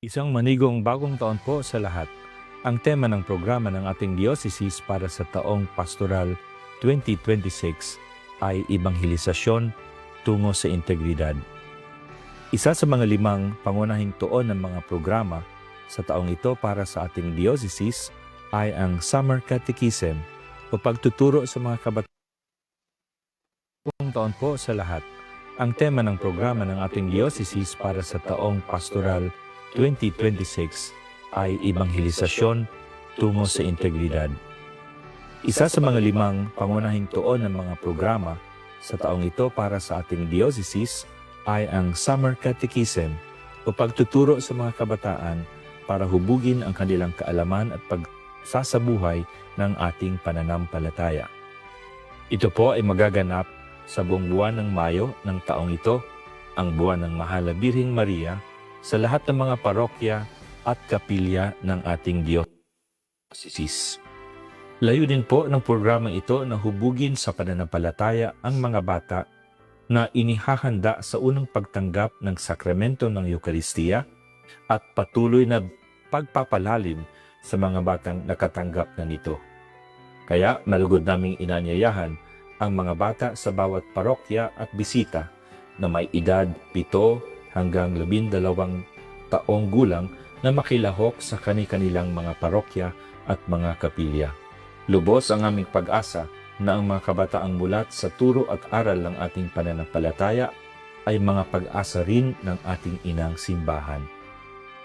Isang manigong bagong taon po sa lahat. Ang tema ng programa ng ating diocese para sa taong pastoral 2026 ay Ebanghelisasyon tungo sa integridad. Isa sa mga 5 pangunahing tuon ng mga programa sa taong ito para sa ating diocese ay ang Summer Catechism o pagtuturo sa mga kabataan. Bagong taon po sa lahat. Ang tema ng programa ng ating diocese para sa taong pastoral 2026 ay Ebanghelisasyon tungo sa integridad. Isa sa mga 5 pangunahing tuon ng mga programa sa taong ito para sa ating diocese ay ang Summer Catechism o pagtuturo sa mga kabataan para hubugin ang kanilang kaalaman at pagsasabuhay ng ating pananampalataya. Ito po ay magaganap sa buong buwan ng Mayo ng taong ito, ang buwan ng Mahal na Birheng Maria, sa lahat ng mga parokya at kapilya ng ating diocese. Layunin po ng programang ito na hubugin sa pananampalataya ang mga bata na inihahanda sa unang pagtanggap ng sakramento ng Eukaristiya at patuloy na pagpapalalim sa mga batang nakatanggap na nito. Kaya malugod naming inanyayahan ang mga bata sa bawat parokya at bisita na may edad 7 hanggang 12 taong gulang na makilahok sa kani-kanilang mga parokya at mga kapilya. Lubos ang aming pag-asa na ang mga kabataang mulat sa turo at aral ng ating pananampalataya ay mga pag-asa rin ng ating inang simbahan.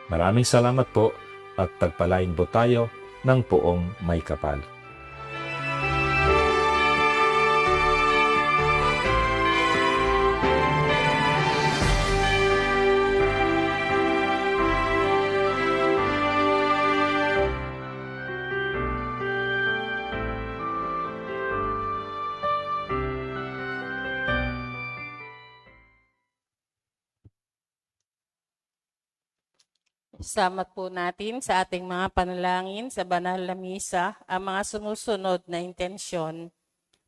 Maraming salamat po at tagpalain po tayo ng poong may kapal. Sama po natin sa ating mga panalangin sa banal na misa ang mga sumusunod na intensyon.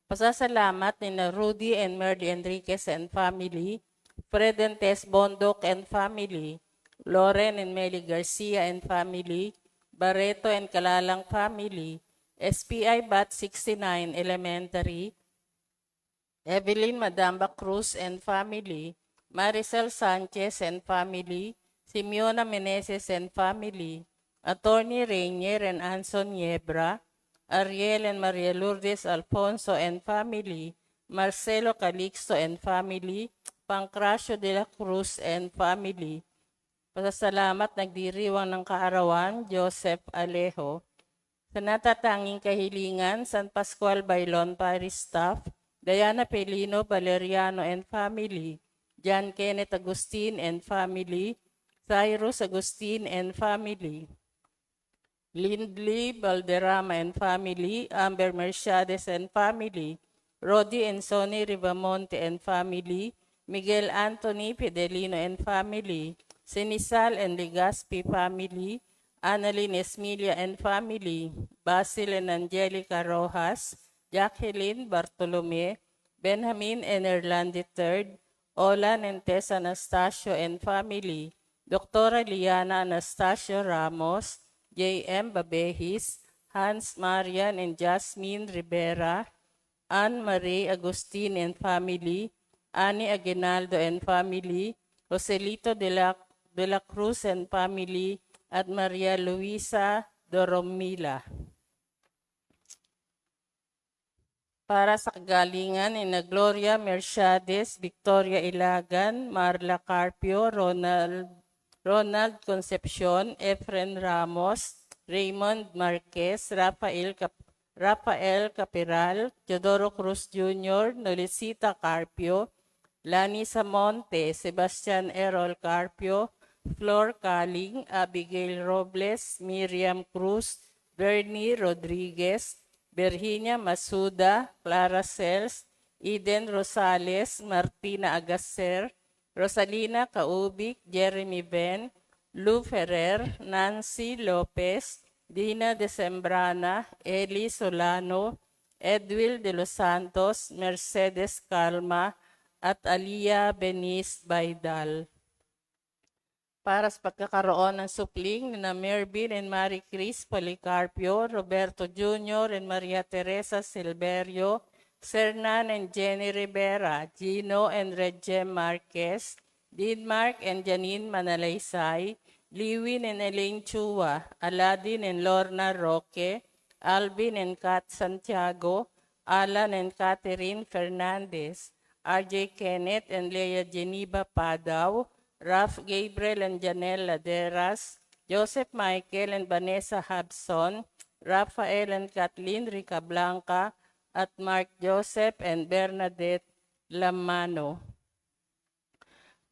Pasasalamat ni Rudy and Merly Enriquez and family, Fred and Tess Bondok and family, Loren and Meli Garcia and family, Barreto and Kalalang family, SPI Bat 69 Elementary, Evelyn Madamba Cruz and family, Maricel Sanchez and family, Simeona Meneses and family, Attorney Rainier and Anson Niebra, Ariel and Maria Lourdes Alfonso and family, Marcelo Calixto and family, Pancracio de la Cruz and family. Pasasalamat nagdiriwang ng kaarawan, Joseph Alejo. Sa natatanging kahilingan, San Pascual Bailon Parish Staff, Diana Pelino Valeriano and family, John Kenneth Agustin and family, Cyrus Agustin and family, Lindley Valderrama and family, Amber Mercedes and family, Rodi and Sonny Rivamonte and family, Miguel Anthony Fidelino and family, Sinisal and Legaspi family, Annalyn Esmilia and family, Basil and Angelica Rojas, Jacqueline Bartolome, Benjamin and Erland III, Olan and Tess Anastasio and family, Dr. Liana Anastasio Ramos, J.M. Babehis, Hans Marian and Jasmine Rivera, Anne-Marie Agustin and family, Annie Aguinaldo and family, Joselito de la Cruz and family, at Maria Luisa Doromila. Para sa kagalingan ni Gloria Mercedes, Victoria Ilagan, Marla Carpio, Ronald Concepcion, Efren Ramos, Raymond Marquez, Rafael Capiral, Teodoro Cruz Jr., Nolicita Carpio, Lani Samonte, Sebastian Errol Carpio, Flor Caling, Abigail Robles, Miriam Cruz, Bernie Rodriguez, Virginia Masuda, Clara Cels, Eden Rosales, Martina Agacer, Rosalina Kaubik, Jeremy Ben, Lou Ferrer, Nancy Lopez, Dina Desembrana, Eli Solano, Edwil de los Santos, Mercedes Calma, at Alia Beniz Baidal. para sa pagkakaroon ng supling na Mervin and Marie Chris Policarpio, Roberto Jr. and Maria Teresa Silverio, Sernan and Jenny Rivera, Gino and Regem Marquez, Denmark and Janine Manalaysay, Liwin and Elaine Chua, Aladin and Lorna Roque, Alvin and Kat Santiago, Alan and Catherine Fernandez, RJ Kenneth and Leah Geneva Padaw, Ralph Gabriel and Janelle Laderas, Joseph Michael and Vanessa Habson, Rafael and Kathleen Ricablanca, at Mark Joseph and Bernadette Lamano.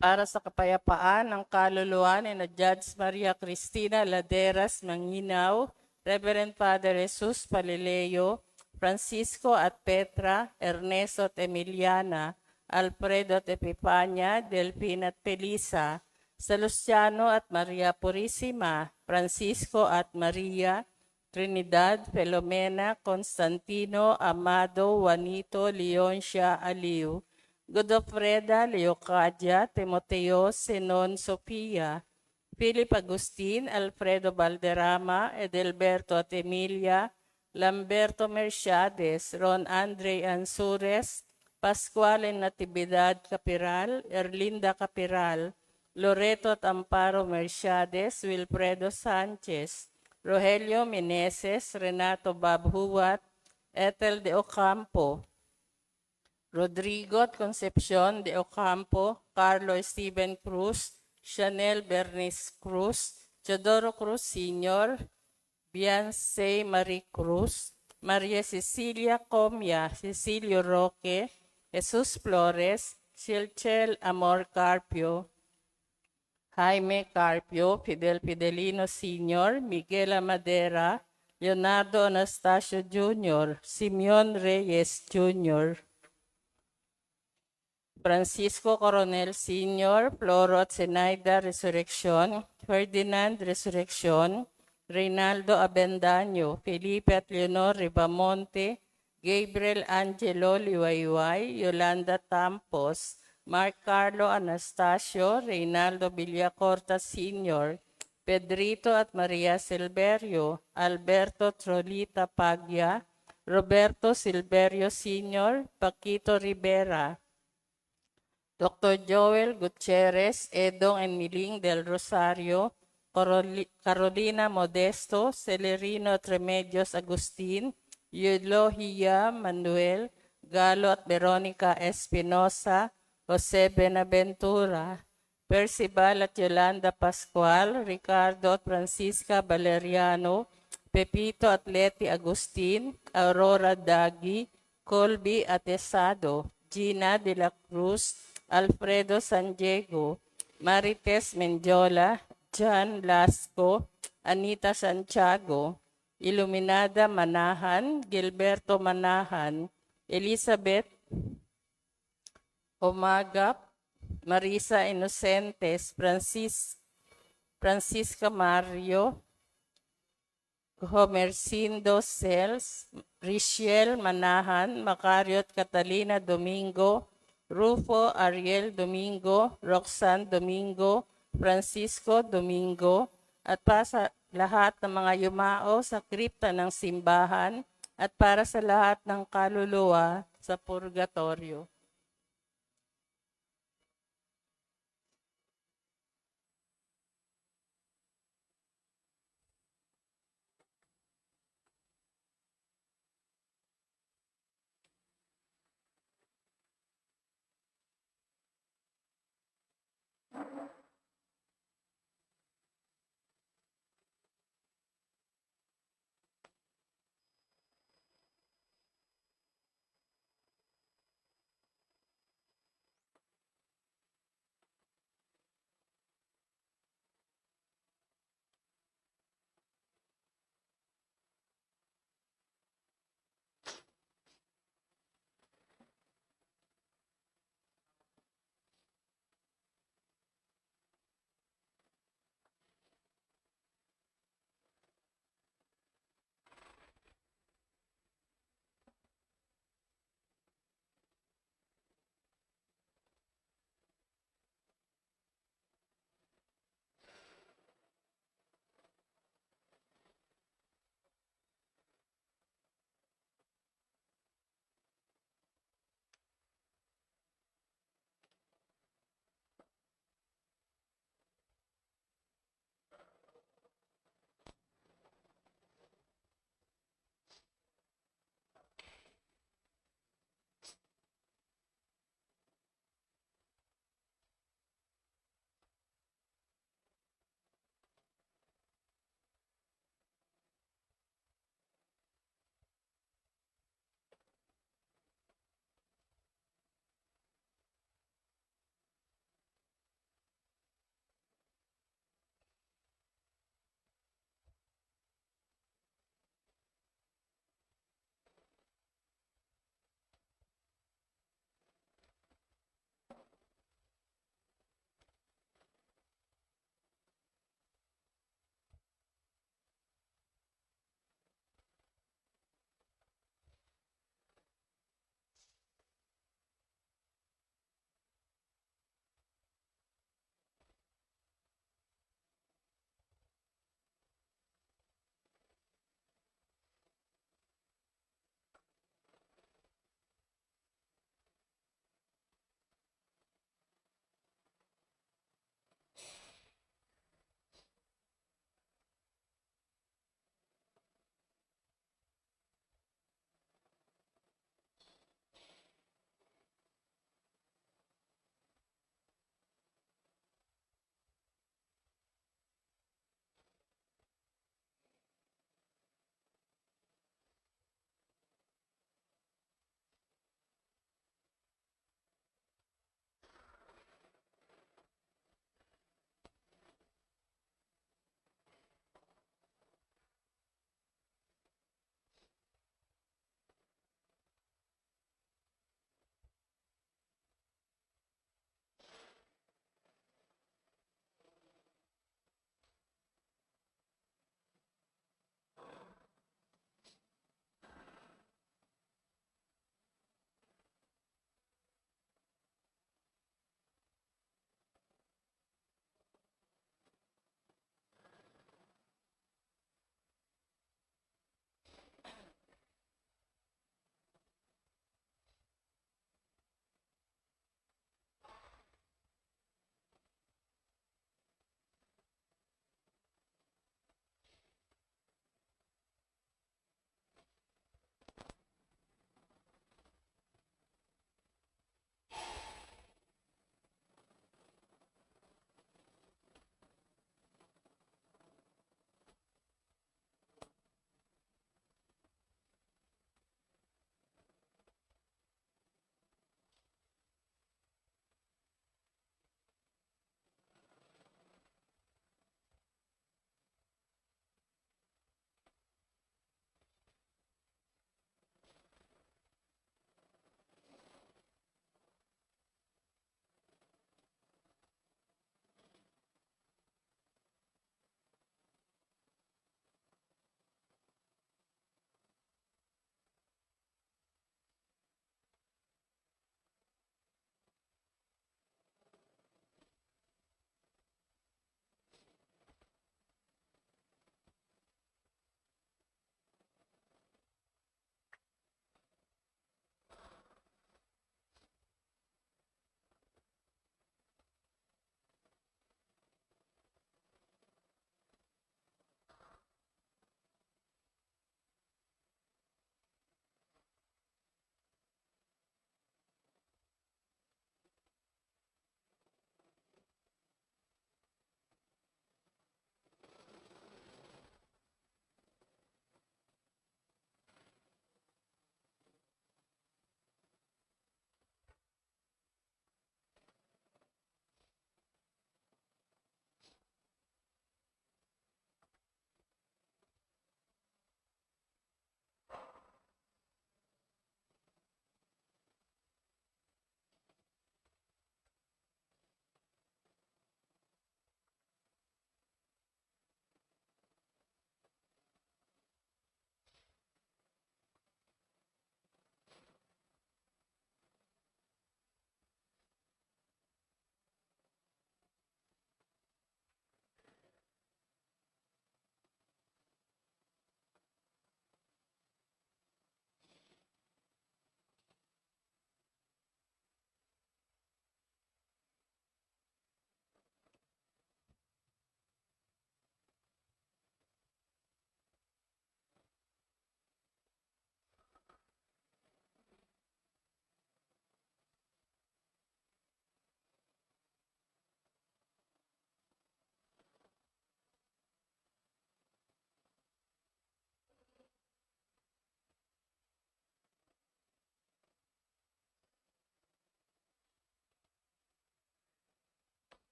Para sa kapayapaan ng kaluluwa ni na Judge Maria Cristina Laderas Manginaw, Reverend Father Jesus Palileo, Francisco at Petra, Ernesto at Emiliana, Alfredo at Epipania, Delphine at Felisa, Salustiano at Maria Purisima, Francisco at Maria, Trinidad, Filomena, Constantino, Amado, Juanito, Leoncia, Aliu, Godofreda, Leocadia, Timoteo, Senon, Sofia, Philip Agustin, Alfredo Valderrama, Edelberto at Emilia, Lamberto Merciades, Ron Andre Ansures, Pascual and Natividad Capiral, Erlinda Capiral, Loreto at Amparo Merciades, Wilfredo Sanchez, Rogelio Meneses, Renato Babhuat, Ethel de Ocampo, Rodrigo at Concepcion de Ocampo, Carlo Steven Cruz, Chanel Bernice Cruz, Teodoro Cruz Sr., Beyonce Marie Cruz, Maria Cecilia Comia, Cecilio Roque, Jesus Flores, Silchel Amor Carpio, Jaime Carpio, Fidel Fidelino Sr., Miguel Amadera, Leonardo Anastasio Jr., Simeon Reyes Jr., Francisco Coronel Sr., Floro at Zenaida Resurrección, Ferdinand Resurrección, Reynaldo Abendaño, Felipe at Leonor Ribamonte, Gabriel Angelo Liwayway, Yolanda Tampos, Mark Carlo Anastasio, Reynaldo Villacorta Sr., Pedrito at Maria Silverio, Alberto Trolita Paglia, Roberto Silverio Sr., Paquito Rivera, Dr. Joel Gutierrez, Edong and Miling del Rosario, Carolina Modesto, Celerino at Remedios Agustin, Eulohia Manuel, Galo at Veronica Espinosa, Jose Benaventura, Percival at Yolanda Pascual, Ricardo at Francisca Valeriano, Pepito at Leti Agustin, Aurora Dagi, Colby at Esado, Gina de la Cruz, Alfredo San Diego, Marites Mendiola, John Lasco, Anita Santiago, Iluminada Manahan, Gilberto Manahan, Elizabeth Omagap, Marisa Inocentes, Francisca Mario, Homercindo Sels, Richelle Manahan, Macario at Catalina Domingo, Rufo Ariel Domingo, Roxanne Domingo, Francisco Domingo, at para sa lahat ng mga yumao sa kripta ng simbahan at para sa lahat ng kaluluwa sa purgatorio.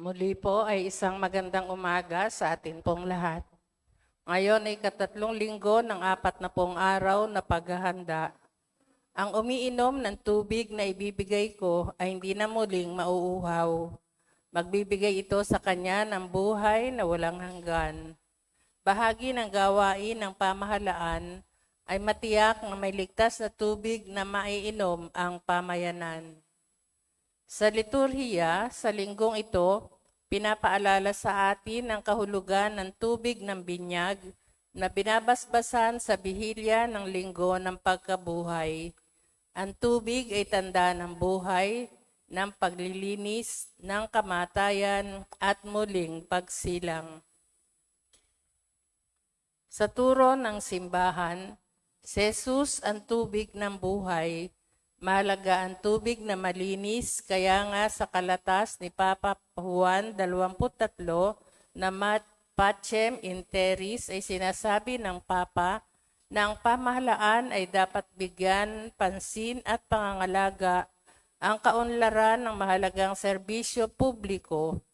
Muli po ay isang magandang umaga sa atin pong lahat. Ngayon ay katatlong linggo ng 40 araw na paghahanda. Ang umiinom ng tubig na ibibigay ko ay hindi na muling mauuhaw. Magbibigay ito sa kanya ng buhay na walang hanggan. Bahagi ng gawain ng pamahalaan ay matiyak na may ligtas na tubig na maiinom ang pamayanan. Sa liturhiya, sa linggong ito, pinapaalala sa atin ang kahulugan ng tubig ng binyag na binabasbasan sa bihilya ng linggo ng pagkabuhay. Ang tubig ay tanda ng buhay, ng paglilinis, ng kamatayan at muling pagsilang. Sa turo ng simbahan, si Jesus ang tubig ng buhay. Mahalaga ang tubig na malinis, kaya nga sa kalatas ni Papa Juan 23 na Pacem in Terris ay sinasabi ng Papa na ang pamahalaan ay dapat bigyan pansin at pangangalaga ang kaunlaran ng mahalagang serbisyo publiko.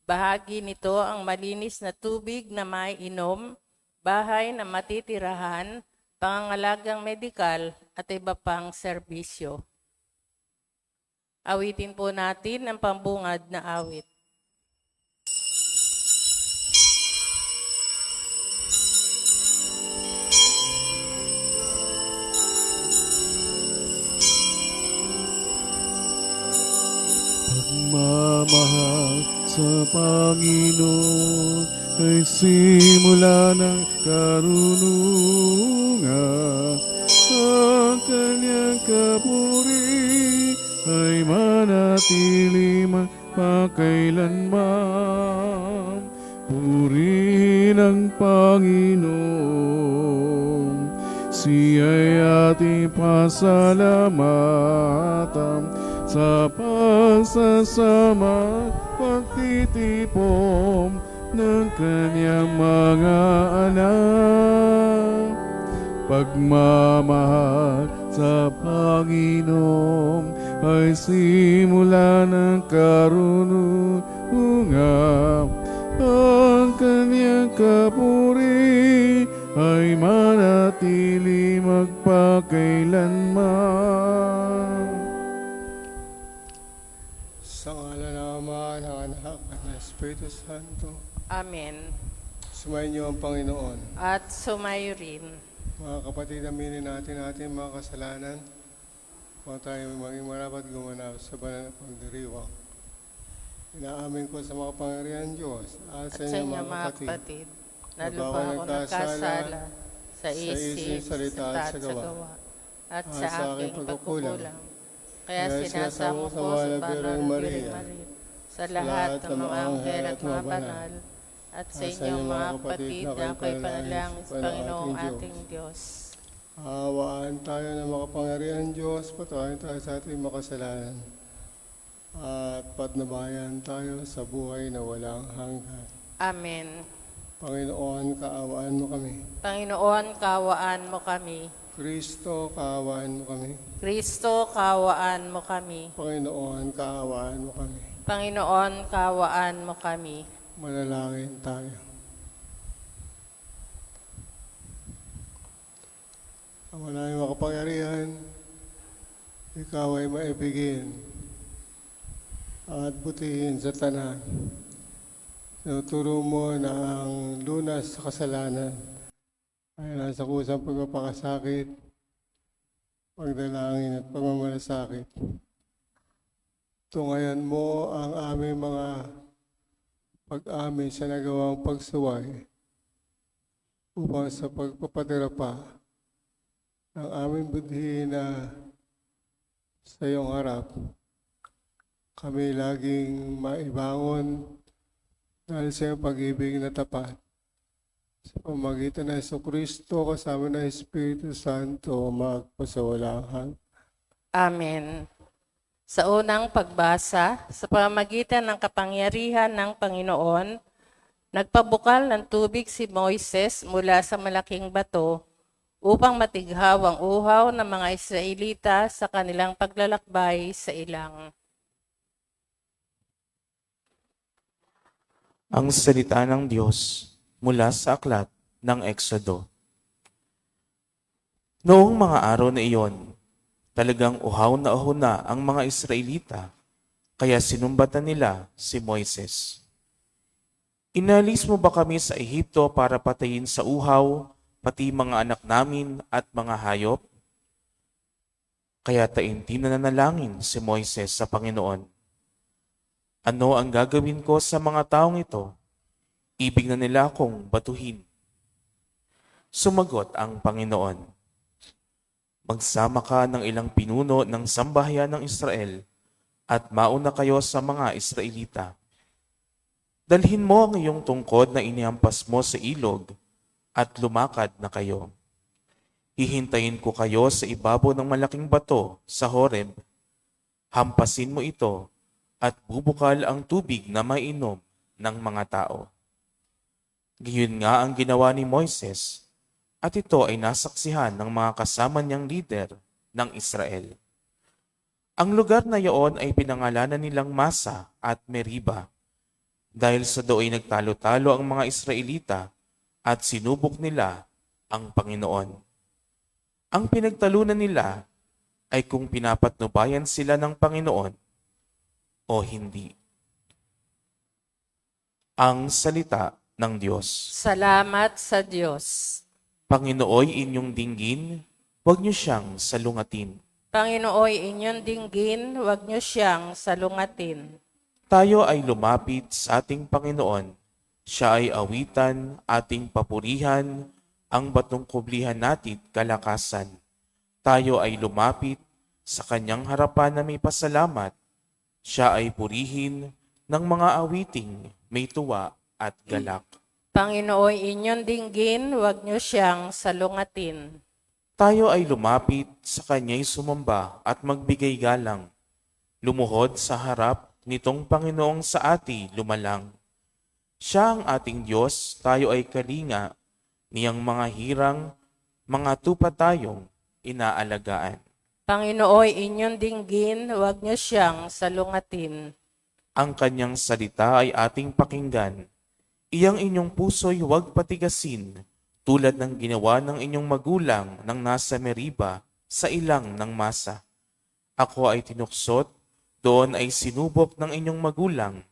Bahagi nito ang malinis na tubig na maiinom, bahay na matitirahan, pangangalagang medikal at iba pang serbisyo. Awitin po natin ang pambungad na awit. Pagmamahal sa Panginoon ay simula ng karunungan. Ang kanyang kapuri ay manatili magpakailanman. Puri ng Panginoon, siya'y ating pasalamatan sa pagsasama pagtitipon ng kanyang mga anak. Pagmamahal sa Panginoon ay simula ng karunungan. Ang kanyang kapuri ay manatili magpakailanman. Sa ngala ng Ama, ng Anak, at ng Espiritu Santo, Amen. sumayin niyo ang Panginoon. At sumayo rin. Mga kapatid, aminin natin mga kasalanan. Huwag tayo maging marapat gumanap sa banal na pagdiriwang. Inaamin ko sa mga pangyarihan Diyos at sa inyo mga kapatid, na lupa ako nagkasala sa isip, salita at sa gawa, at sa aking pagkukulang. Kaya sinasamo ko sa banal na Maria, sa lahat ng mga anghel at mga banal, at sa inyong mga kapatid na ako'y panalangin sa Panginoong ating Diyos. Awaan tayo ng makapangyarihan Diyos, patawarin tayo sa ating makasalanan. At patnubayan tayo sa buhay na walang hanggan. Amen. Panginoon, kaawaan mo kami. Panginoon, kaawaan mo kami. Kristo, kaawaan mo kami. Kristo, kaawaan mo kami. Panginoon, kaawaan mo kami. Panginoon, kaawaan mo kami. Manalangin tayo. Ama namin makapangyarihan, ikaw ay maibigin at butihin sa tanan. Tinuturo mo na ang lunas sa kasalanan ay nasa kusang pagpapakasakit, pagdalangin at pagmamalasakit. Tungayan mo ang aming mga pag-amin sa nagawang pagsuway upang sa pagpapadala pa ng aming budhi na sa iyong harap, kami laging maibangon dahil sa iyong pag-ibig na tapat. Sa pamagitan ng Jesucristo kasama ng Espiritu Santo magpasawalang hanggan. Amen. Sa unang pagbasa, sa pamamagitan ng kapangyarihan ng Panginoon, nagpabukal ng tubig si Moises mula sa malaking bato upang matighaw ang uhaw ng mga Israelita sa kanilang paglalakbay sa ilang. Ang salita ng Diyos mula sa aklat ng Eksodo. Noong mga araw na iyon, talagang uhaw na ang mga Israelita, kaya sinumbatan nila si Moises. Inalis mo ba kami sa Ehipto para patayin sa uhaw, pati mga anak namin at mga hayop? Kaya taimtim na nanalangin si Moises sa Panginoon. Ano ang gagawin ko sa mga taong ito? Ibig na nila akong batuhin. Sumagot ang Panginoon. Magsama ka ng ilang pinuno ng sambahayan ng Israel at mauna kayo sa mga Israelita. Dalhin mo ang iyong tungkod na inihampas mo sa ilog at lumakad na kayo. Hihintayin ko kayo sa ibabaw ng malaking bato sa Horeb. Hampasin mo ito at bubukal ang tubig na mainom ng mga tao. Gayon nga ang ginawa ni Moises, at ito ay nasaksihan ng mga kasama niyang lider ng Israel. Ang lugar na iyon ay pinangalanan nilang Masa at Meriba, dahil sa doon ay nagtalo-talo ang mga Israelita at sinubok nila ang Panginoon. Ang pinagtalunan nila ay kung pinapatnubayan sila ng Panginoon o hindi. Ang salita ng Diyos. Salamat sa Diyos. Panginooy inyong dinggin, huwag niyo siyang salungatin. Panginooy inyong dinggin, huwag niyo siyang salungatin. Tayo ay lumapit sa ating Panginoon. Siya ay awitan, ating papurihan, ang batong kublihan natin kalakasan. Tayo ay lumapit sa kanyang harapan na may pasalamat. Siya ay purihin ng mga awiting may tuwa at galak. Panginooy inyong dinggin, huwag niyo siyang salungatin. Tayo ay lumapit sa kanya'y sumamba at magbigay galang. Lumuhod sa harap nitong Panginoong sa ati lumalang. Siya ang ating Diyos, tayo ay kalinga, niyang mga hirang, mga tupa tayong inaalagaan. Panginooy inyong dinggin, huwag niyo siyang salungatin. Ang kanyang salita ay ating pakinggan. Iyang inyong puso'y huwag patigasin, tulad ng ginawa ng inyong magulang nang nasa Meriba sa ilang ng Masa. Ako ay tinuksot, doon ay sinubok ng inyong magulang,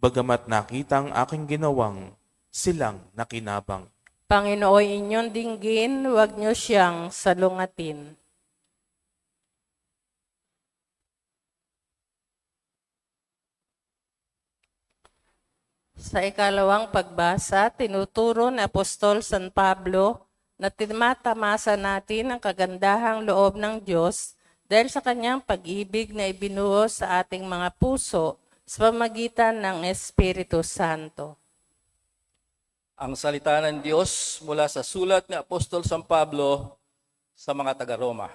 bagamat nakita ang aking ginawang, silang nakinabang. Panginooy inyong dinggin, huwag niyo siyang salungatin. Sa ikalawang pagbasa, tinuturo ni Apostol San Pablo na tinatamasa natin ang kagandahang loob ng Diyos dahil sa kanyang pag-ibig na ibinuhos sa ating mga puso sa pamagitan ng Espiritu Santo. Ang salita ng Diyos mula sa sulat ni Apostol San Pablo sa mga taga-Roma.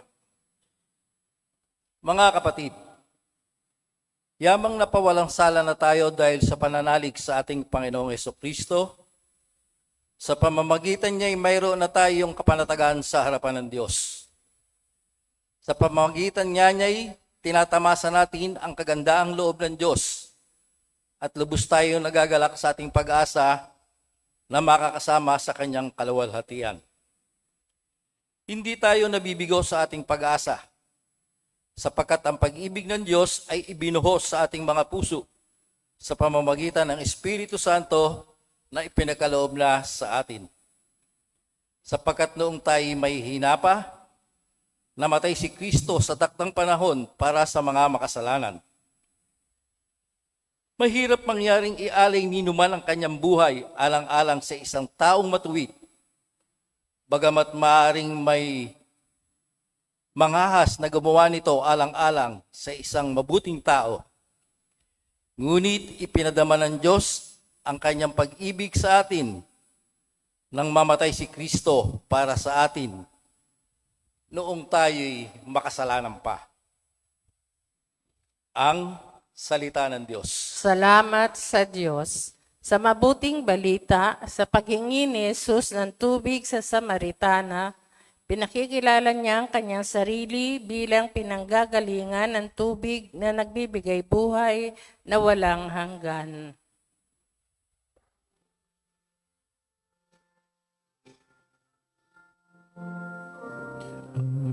Mga kapatid, yamang napawalang sala na tayo dahil sa pananalig sa ating Panginoong Jesucristo. Sa pamamagitan niya ay mayroon na tayong kapanatagan sa harapan ng Diyos. Sa pamamagitan niya tinatamasa natin ang kagandaang loob ng Diyos at lubos tayong nagagalak sa ating pag-asa na makakasama sa kanyang kaluwalhatian. Hindi tayo nabibigo sa ating pag-asa, sapagkat ang pag-ibig ng Diyos ay ibinuhos sa ating mga puso sa pamamagitan ng Espiritu Santo na ipinagkaloob na sa atin. Sapagkat noong tayo may hinapa, namatay si Kristo sa takdang panahon para sa mga makasalanan. Mahirap mangyaring ialay ni numan ang kanyang buhay alang-alang sa isang taong matuwid, bagamat maaring may mangahas na gumawa nito alang-alang sa isang mabuting tao. Ngunit ipinadama ng Diyos ang kanyang pag-ibig sa atin nang mamatay si Kristo para sa atin noong tayo'y makasalanan pa. Ang salita ng Diyos. Salamat sa Diyos. Sa mabuting balita, sa paghingi ni Jesus ng tubig sa Samaritana, pinakikilala niya ang kanyang sarili bilang pinanggagalingan ng tubig na nagbibigay buhay na walang hanggan.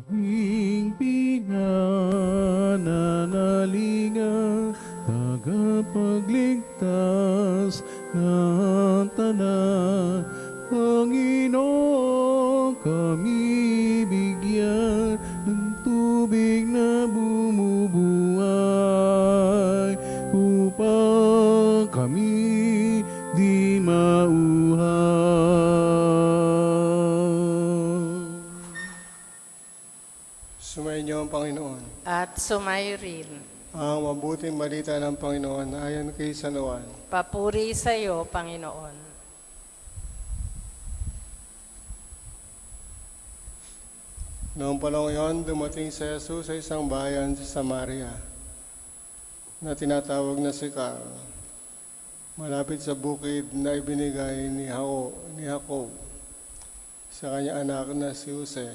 aming pinananalingan, tagapagligtas ng tanan. Panginoon, kami bigyan ng tubig na bumubuhay upang kami di mauhaw. Sumayin niyo ang Panginoon. At sumayo rin. Ang mabuting balita ng Panginoon ayon kay San Juan. Papuri sa iyo, Panginoon. Noong panahon yon, dumating si Jesus sa isang bayan sa Samaria na tinatawag na Sicar, malapit sa bukid na ibinigay ni Jacob sa kanyang anak na si Jose.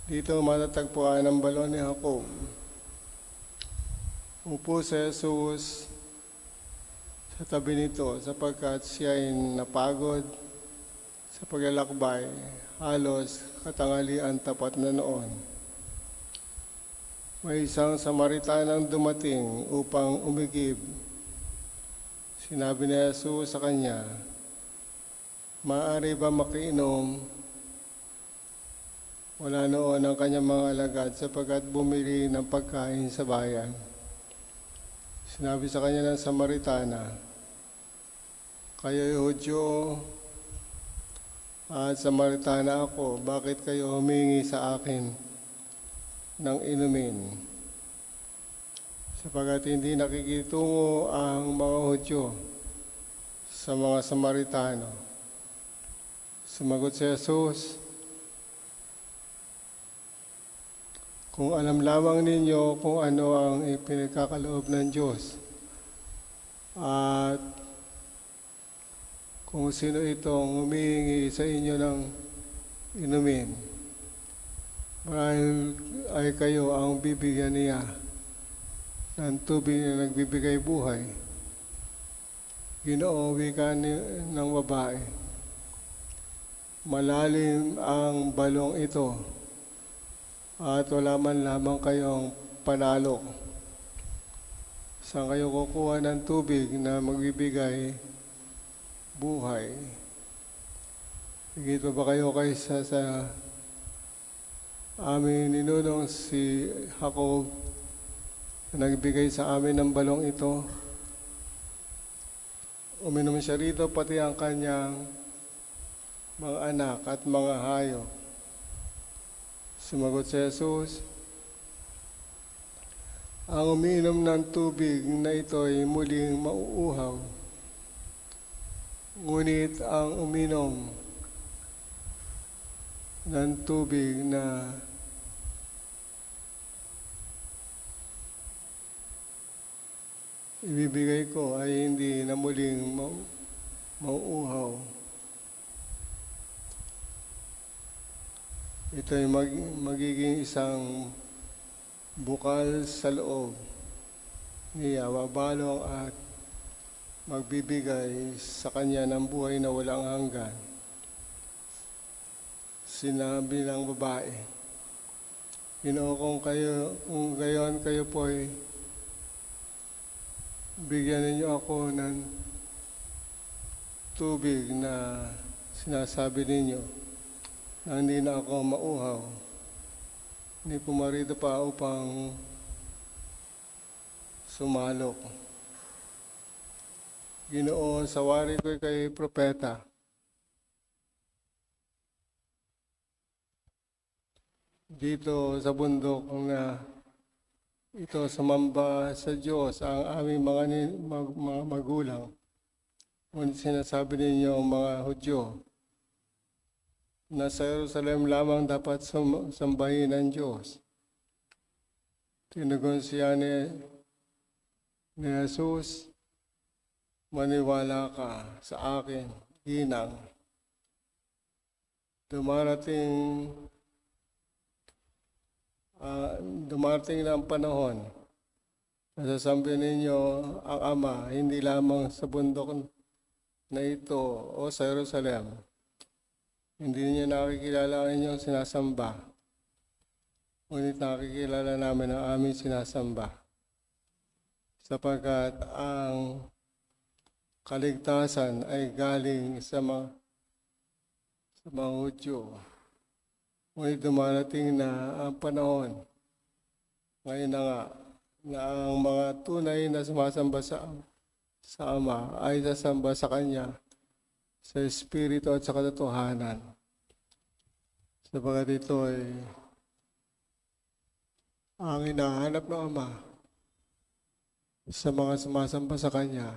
Dito matatagpuan ang balon ni Jacob. Upo si Jesus sa tabi nito sapagkat siya ay napagod sa paglalakbay, halos katanghalian tapat na noon. May isang Samaritanang dumating upang umigib. Sinabi ni Jesus sa kanya, "Maaari ba makiinom?" Wala noon ang kanyang mga alagad sapagkat bumili ng pagkain sa bayan. Sinabi sa kanya ng Samaritana, "Kayo'y Hudyo at Samaritana ako, bakit kayo humingi sa akin ng inumin?" Sapagkat hindi nakikitungo ang mga Hudyo sa mga Samaritano. Sumagot si Jesus, "Kung alam lamang ninyo kung ano ang ipinagkakaloob ng Diyos at kung sino itong humihingi sa inyo ng inumin, marahil ay kayo ang bibigyan niya ng tubig na nagbibigay buhay." Ginoo, wika ng babae, "Malalim ang balong ito at wala man lamang kayong panalo. Saan kayo kukuha ng tubig na magbibigay buhay? Higit pa ba kayo kaysa sa aming ninunong si Jacob na nagbigay sa amin ng balong ito? Uminom siya rito pati ang kanyang mga anak at mga hayop." Sumagot si Jesus, "Ang umiinom ng tubig na ito ay muling mauuhaw. Ngunit ang uminom ng tubig na ibibigay ko ay hindi na muling mauuhaw. Ito ay magiging isang bukal sa loob niya, wabalong at magbibigay sa kanya ng buhay na walang hanggan." Sinabi ng babae, "Ginoo, kung gayon kayo po ay bigyan ninyo ako ng tubig na sinasabi ninyo na hindi na ako mauhaw. Hindi pumarito pa upang sumalok. Ginoo, sawari ko kay propeta. Dito sa bundok na ito sumamba sa Diyos ang aming mga magulang. Ngunit sinasabi ninyo mga Hudyo, nasa Jerusalem lamang dapat sambahin ng Diyos." Tinugon siya ni Jesus, "Maniwala ka sa akin, ginang. Dumating na ang panahon na sasambihin ninyo ang Ama, hindi lamang sa bundok na ito o sa Jerusalem. Hindi niyo nakikilala ang inyong sinasamba. ngunit nakikilala namin ang aming sinasamba, sapagkat ang kaligtasan ay galing sa mga Hudyo. Ngunit dumarating na ang panahon, ngayon na nga, na ang mga tunay na sumasamba sa Ama ay sasamba sa Kanya sa Espiritu at sa katotohanan. Sapagkat ito ay ang hinahanap ng Ama sa mga sumasamba sa Kanya.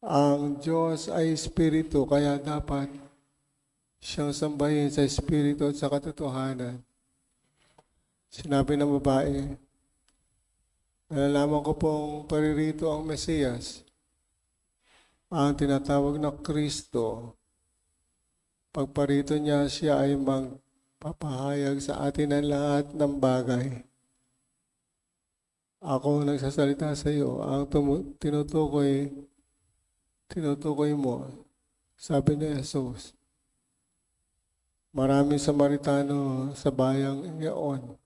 Ang Diyos ay Espiritu, kaya dapat siyang sambahin sa Espiritu at sa katotohanan. Sinabi ng babae, nalalaman ko pong paririto ang Mesiyas, ang tinatawag na Kristo. Pagparito niya, siya ay magpapahayag sa atin ng lahat ng bagay. Ako nagsasalita sa iyo, ang tinutukoy mo, sabi ni Jesus. Maraming Samaritano sa bayang iyon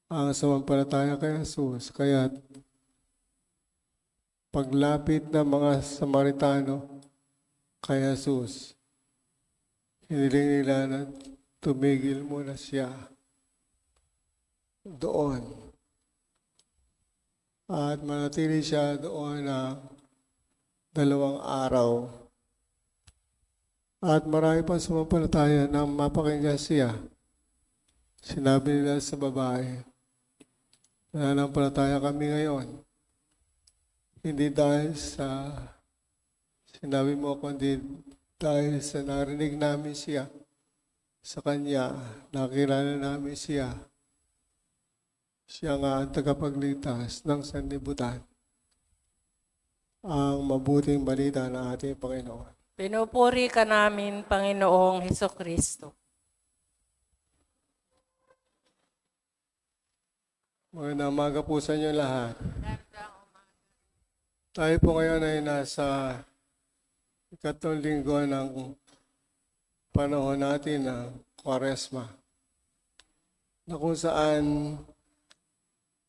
ang sumampalataya kay Jesus, kaya paglapit ng mga Samaritano kay Jesus, hiniling nila na tumigil muna siya doon. At manatili siya doon ng 2 araw. At marami pang sumampalataya na mapakinggan siya. Sinabi nila sa babae, nananampalataya kami ngayon. Hindi dahil sa sinabi mo, kundi dahil sa narinig namin siya sa Kanya, nakilala namin siya. Siya nga ang tagapagligtas ng sanlibutan. Ang mabuting balita ng ating Panginoon. Pinupuri ka namin, Panginoong Hesukristo. Magandang umaga po sa inyo lahat. Tayo po ngayon ay nasa ikatlong linggo ng panahon natin ng Kwaresma, na kung saan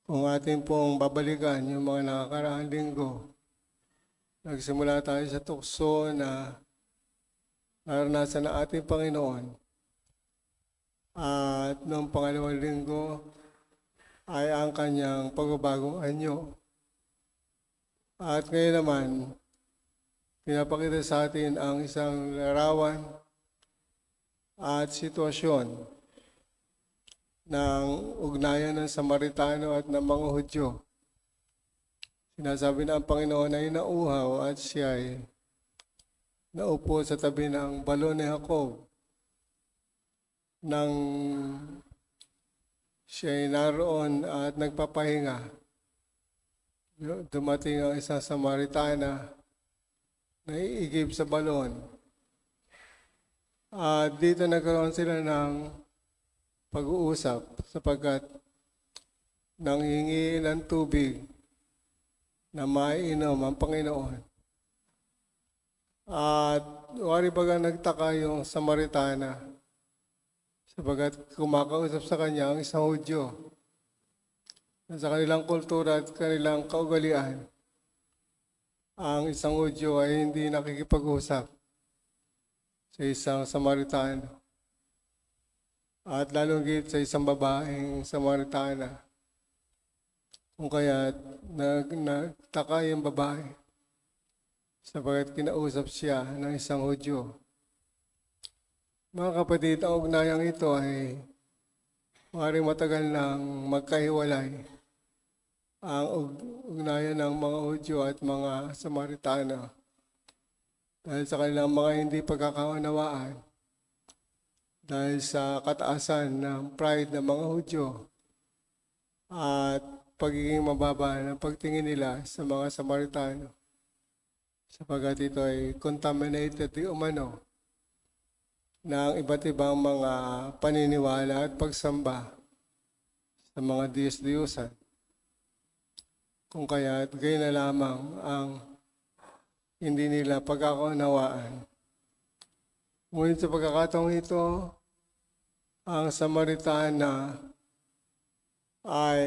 kung ating pong babalikan yung mga nakakaraang linggo, nagsimula tayo sa tukso na naranasan ng ating Panginoon. At noong pangalawang linggo ay ang kanyang pagbabagong anyo. At ngayon naman, pinapakita sa atin ang isang larawan at sitwasyon ng ugnayan ng Samaritano at ng mga Hudyo. Sinasabi na ang Panginoon ay nauhaw at siya ay naupo sa tabi ng balon ni Jacob nang siya ay naroon at nagpapahinga. Dumating ang isang Samaritana na iigib sa balon. At dito nagkaroon sila ng pag-uusap sapagkat nanghingi ng tubig na maiinom ang Panginoon. At wari baga nagtaka yung Samaritana sapagkat kumakausap sa kanya ang isang Hudyo. Sa kanilang kultura at kanilang kaugalian, ang isang Hudyo ay hindi nakikipag-usap sa isang Samaritano. At lalong higit sa isang babaeng Samaritana. Kung kaya nagtaka yung babae sapagkat kinausap siya ng isang Hudyo. Mga kapatid, ang ugnayang ito ay maaaring matagal nang magkahiwalay. Ang ugnayan ng mga Hudyo at mga Samaritano dahil sa kanilang mga hindi pagkakaunawaan, dahil sa kataasan ng pride ng mga Hudyo at pagiging mababa ng pagtingin nila sa mga Samaritano, sapagkat ito ay contaminated di umano ng iba't ibang mga paniniwala at pagsamba sa mga Diyos-Diyusan. Kung kaya't gayon na lamang ang hindi nila pagkakaunawaan. Ngunit sa pagkakataong ito, ang Samaritana ay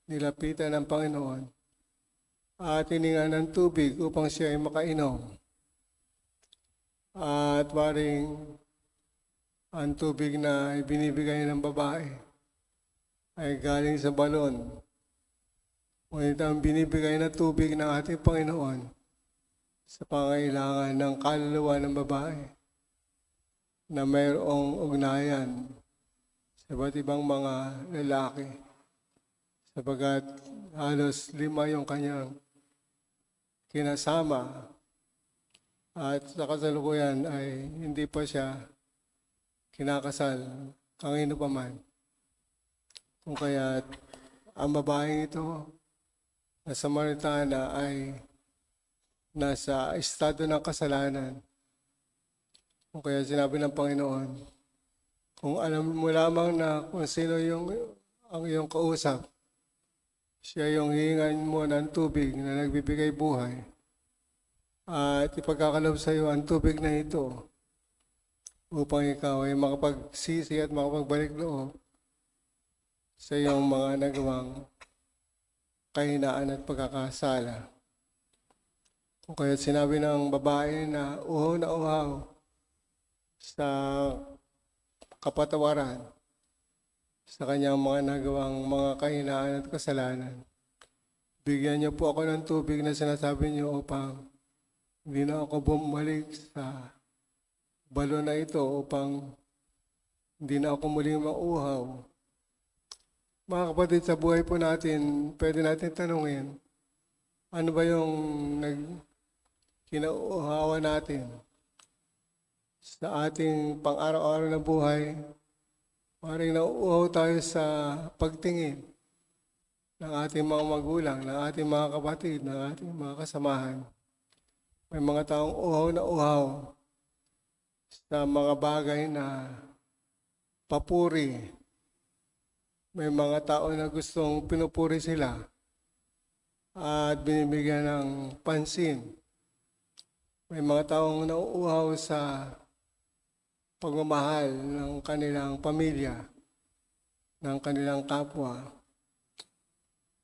nilapitan ng Panginoon at hiningan ng tubig upang siya ay makainom. At waring ang tubig na ibinibigay ng babae ay galing sa balon. Ngunit ang binibigay na tubig ng ating Panginoon sa pangailangan ng kaluluwa ng babae na mayroong ugnayan sa iba't ibang mga lalaki, sapagat halos 5 yung kanyang kinasama at sa kasalukuyan ay hindi pa siya kinakasal kanino pa man. Kung kaya ang babaeng ito na Samaritana ay nasa estado ng kasalanan. Kung kaya sinabi ng Panginoon, kung alam mo lamang na kung sino ang iyong kausap, siya yung hihingan mo ng tubig na nagbibigay buhay, at ipagkakalob sa iyo ang tubig na ito upang ikaw ay makapagsisi at makapagbalik loob sa iyong mga nagawang kahinaan at pagkakasala. Kung kaya sinabi ng babae na uhaw sa kapatawaran sa kanyang mga nagawang mga kahinaan at kasalanan, bigyan niyo po ako ng tubig na sinasabi niyo upang hindi na ako bumalik sa balon na ito, upang hindi na ako muling mauhaw. Mga kapatid, sa buhay po natin, pwede natin tanungin, ano ba yung kinauhawa natin sa ating pang-araw-araw na buhay? Maring nauuhaw tayo sa pagtingin ng ating mga magulang, ng ating mga kapatid, ng ating mga kasamahan. May mga taong uhaw na uhaw sa mga bagay na papuri. May mga tao na gustong pinupuri sila at binibigyan ng pansin. May mga taong nauuhaw sa pagmamahal ng kanilang pamilya, ng kanilang kapwa.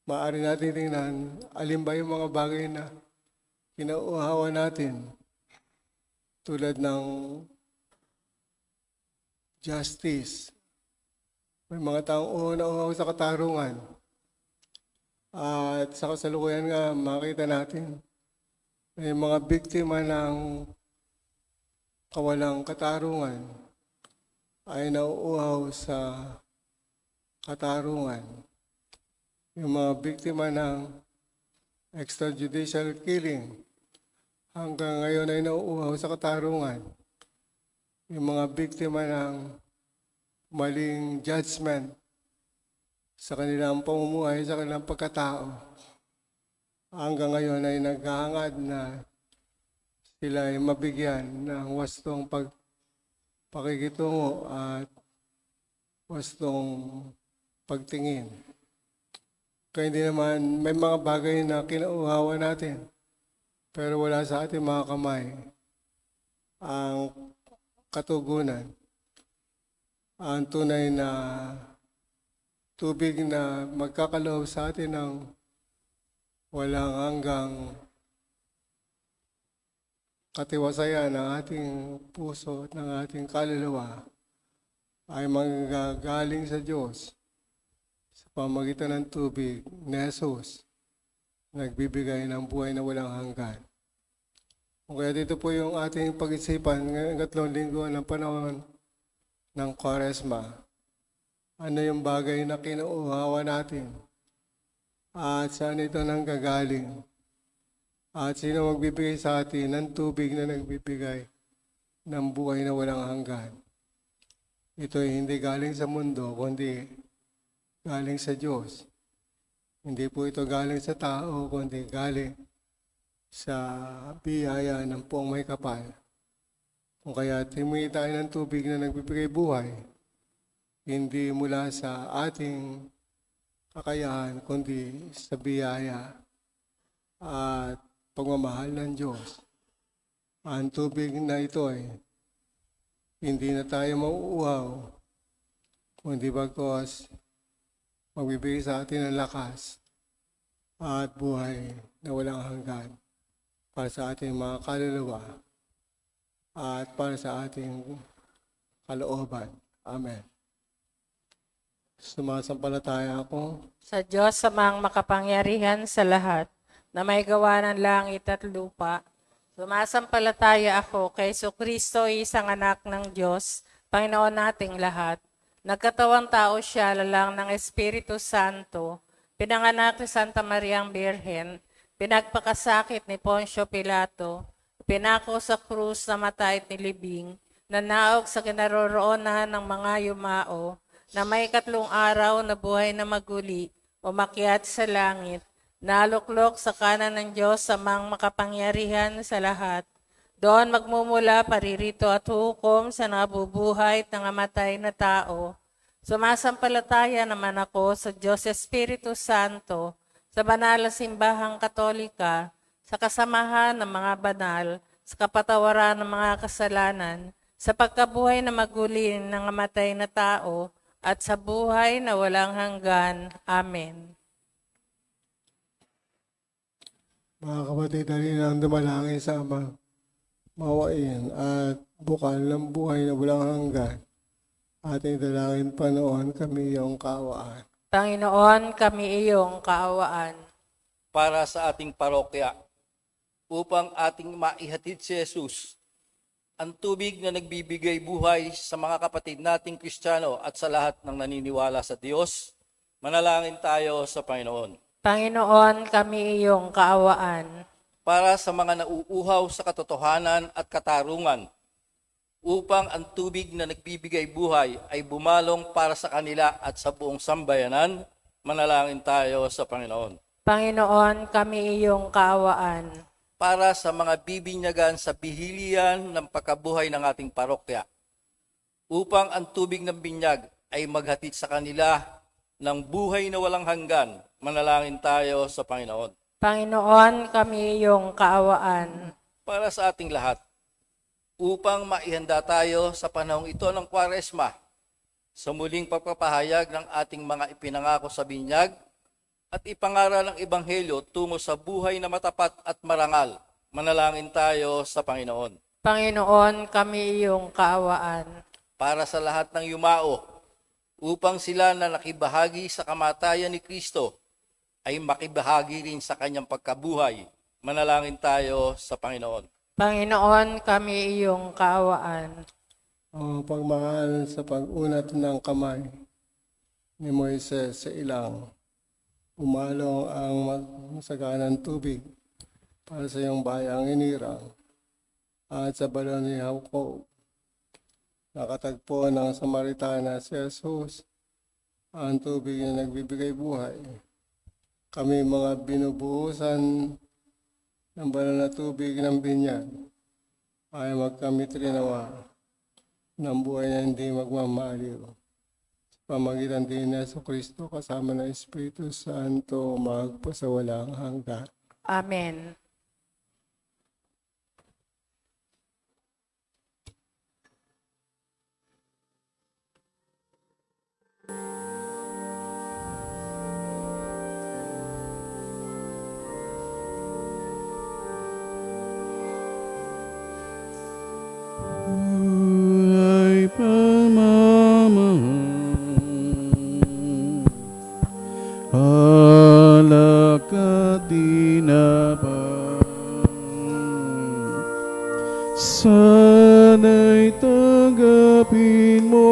Maaari natin tingnan, alin ba yung mga bagay na kinauuhawan natin, tulad ng justice. May mga taong uhaw sa katarungan. At sa kasalukuyan nga, makita natin, may mga biktima ng kawalang katarungan ay nauuhaw sa katarungan. Yung mga biktima ng extrajudicial killing, hanggang ngayon ay nauuhaw sa katarungan. Yung mga biktima ng maling judgment sa kanilang pamumuhay, sa kanilang pagkatao, hanggang ngayon ay naghahangad na sila ay mabigyan ng wastong pakikitungo at wastong pagtingin. Kaya hindi naman, may mga bagay na kinauhawa natin, pero wala sa ating mga kamay ang katugunan, ang tunay na tubig na magkakaloob sa atin ng walang hanggang katiwasayan ng ating puso at ng ating kaluluwa ay manggagaling sa Diyos sa pamagitan ng tubig ni Jesus, nagbibigay ng buhay na walang hanggan. Kaya dito po yung ating pag-isipan ngayong 3 linggo ng panahon ng Kwaresma. Ano yung bagay na kinuuhawa natin? At saan ito nanggagaling? At sino magbibigay sa atin ng tubig na nagbibigay ng buhay na walang hanggan? Ito ay hindi galing sa mundo, kundi galing sa Diyos. Hindi po ito galing sa tao, kundi galing sa biyaya ng Poong May Kapal. Kung kaya humingi tayo ng tubig na nagbibigay buhay, hindi mula sa ating kakayahan, kundi sa biyaya at pagmamahal ng Diyos. Ang tubig na ito ay hindi na tayo mauuhaw kundi bagkos magbibigay sa atin ng lakas at buhay na walang hanggan para sa ating mga kaluluwa at para sa ating kalooban. Amen. Sumasampalataya ako Sa Diyos sa mga makapangyarihan sa lahat, na may gawa ng langit at lupa, sumasampalataya ako kay Kristo, isang anak ng Diyos, Panginoon nating lahat. Nagkatawang tao siya lalang ng Espiritu Santo, pinanganak ni Santa Maria ang Birhen, pinagpakasakit ni Poncio Pilato, pinako sa krus na matay at nilibing, nanaog sa kinaroroonan ng mga yumao, na may 3 araw na buhay na maguli, umakyat sa langit, naluklok sa kanan ng Diyos sa mga makapangyarihan sa lahat. Doon magmumula paririto at hukom sa nabubuhay at nangamatay na tao. Sumasampalataya naman ako sa Diyos Espiritu Santo, sa banal na simbahang katolika, sa kasamahan ng mga banal, sa kapatawaran ng mga kasalanan, sa pagkabuhay na maguli ng nangamatay na tao, at sa buhay na walang hanggan. Amen. mga kapatid, halina ang dumalangin sa Ama, mawain at bukal ng buhay na walang hanggan. Ating dalangin Panginoon, kami iyong kaawaan. Panginoon, kami iyong kaawaan. Para sa ating parokya, upang ating maihatid si Jesus, ang tubig na nagbibigay buhay sa mga kapatid nating Kristiyano at sa lahat ng naniniwala sa Diyos, manalangin tayo sa Panginoon. Panginoon, kami iyong kaawaan. Para sa mga nauuhaw sa katotohanan at katarungan, upang ang tubig na nagbibigay buhay ay bumalong para sa kanila at sa buong sambayanan, manalangin tayo sa Panginoon. Panginoon, kami iyong kaawaan. Para sa mga bibinyagan sa bihilian ng pagkabuhay ng ating parokya, upang ang tubig ng binyag ay maghatid sa kanila ng buhay na walang hanggan, manalangin tayo sa Panginoon. Panginoon, kami iyong kaawaan. Para sa ating lahat, upang maihanda tayo sa panahong ito ng Kwaresma, sa muling pagpapahayag ng ating mga ipinangako sa binyag, at ipangaral ng Ebanghelyo tungo sa buhay na matapat at marangal, manalangin tayo sa Panginoon. Panginoon, kami iyong kaawaan. Para sa lahat ng yumao, upang sila na nakibahagi sa kamatayan ni Kristo, ay makibahagi rin sa kanyang pagkabuhay, manalangin tayo sa Panginoon. Panginoon, kami iyong kaawaan. Ang pagmahal sa pag-unat ng kamay ni Moises sa ilang, umalong ang masaganang tubig para sa iyong bayang inirang, at sa balon ni Jacob, nakatagpo ng Samaritana si Jesus, ang tubig na nagbibigay buhay. Kami mga binubuhusan ng banal na tubig ng binyag, ay magkamit rinawa ng buhay na hindi magmamaliw. Pamagitan din ni Kristo kasama ng Espiritu Santo magpasawalang hanggan. Amen. Ay pamamahal, alak at dinapay, sana'y tanggapin mo,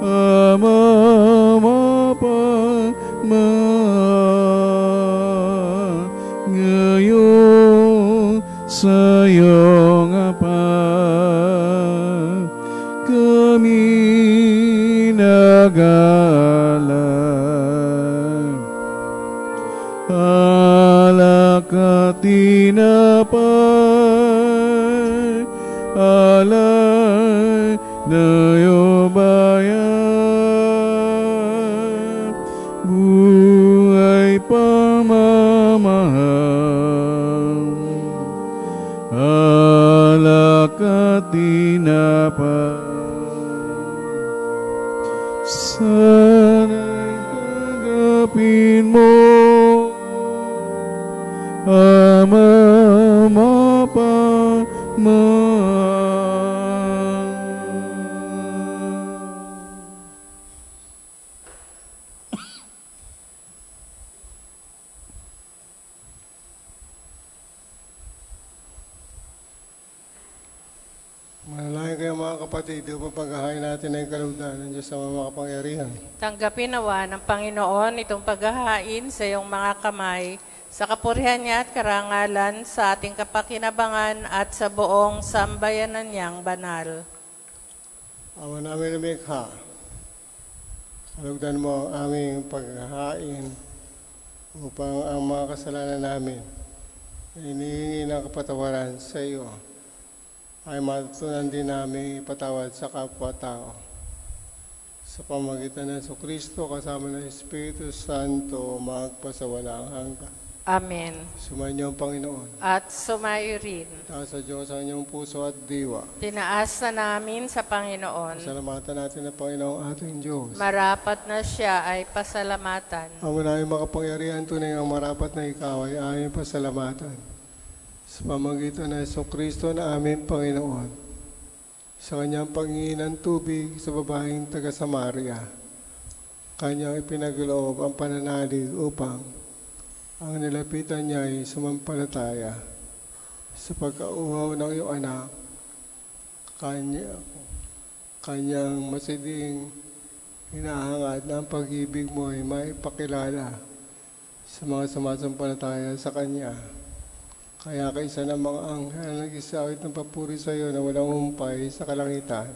Ama mapagmahal, ngayon sa iyong apat kami nag-aalay. Alak at tinapay, alay na iyong bayan, buhay pamamahal. Alak at tinapay, sana'y tanggapin mo Ama mapagmahal. Manalangin kayo mga kapatid, upang paghahain natin ay kalugdan ng Diyos sa mga makapangyarihan. Tanggapin nawa ng Panginoon itong paghahain sa iyong mga kamay, sa kapurihan niya at karangalan, sa ating kapakinabangan at sa buong sambayanan niyang banal. Ama namin lumikha, kalugdan mo ang aming paghahain upang ang mga kasalanan namin na hinihingi ng kapatawaran sa iyo ay matutunan din namin ipatawad sa kapwa-tao. Sa pamagitan ng Kristo kasama ng Espiritu Santo, magpasawalang hanggan. Amen. Sumainyo ang Panginoon. At sumayo rin. Taas sa Diyos ang inyong puso at diwa. Tinaas na namin sa Panginoon. Salamatan natin ang Panginoong ating Diyos. Marapat na siya ay pasalamatan. Ang unahing makapangyarihan, tunay ang marapat na ikaw ay aming pasalamatan. Sa pamagitan ng Kristo na aming Panginoon, sa kanyang pangingin ng tubig sa babaeng taga Samaria, kanyang ipinagkaloob ang pananalig upang ang nilapitan niya ay sumampalataya sa pagkauhaw ng iyong anak, kanyang masiding hinahangad na ang pag-ibig mo ay maipakilala sa mga sumasampalataya sa kanya. Kaya kaisa ng mga anghel na nag-isawit ng papuri sa iyo na walang humpay sa kalangitan,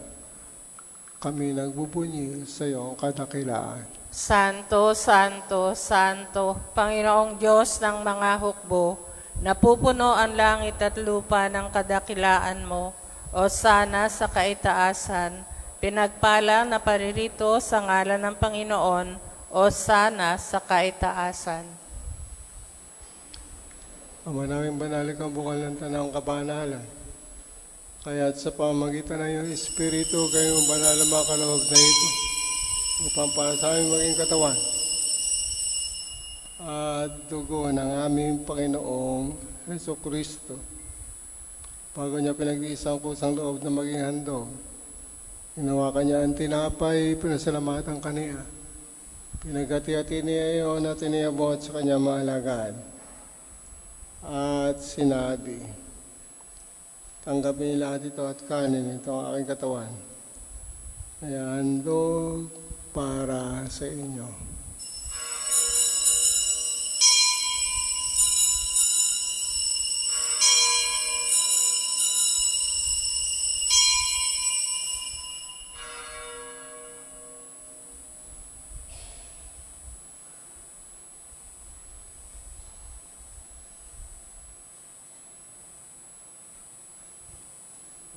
kami nagbubunyi sa iyong kadakilaan. Santo, Santo, Santo, Panginoong Diyos ng mga hukbo, napupuno ang langit at lupa ng kadakilaan mo, o sana sa kaitaasan, pinagpala na paririto sa ngalan ng Panginoon, o sana sa kaitaasan. Ama naming banalik ang bukal ng tanang kabanalan. Kaya't sa pamagitan ng iyong Espiritu, kayong banal na makaloob na ito, upang para sa aming maging katawan at dugo ng aming Panginoong Jesucristo. Bago niya pinag-iisang kusang loob na maging handog, hinawakan niya ang tinapay, pinasalamatan kaniya. Pinagati-hati niya iyon at iniyabot sa kanyang mga alagad. At sinabi, tanggapin nila ito at kanin, ito ang aking katawan. Ay handog para sa inyo.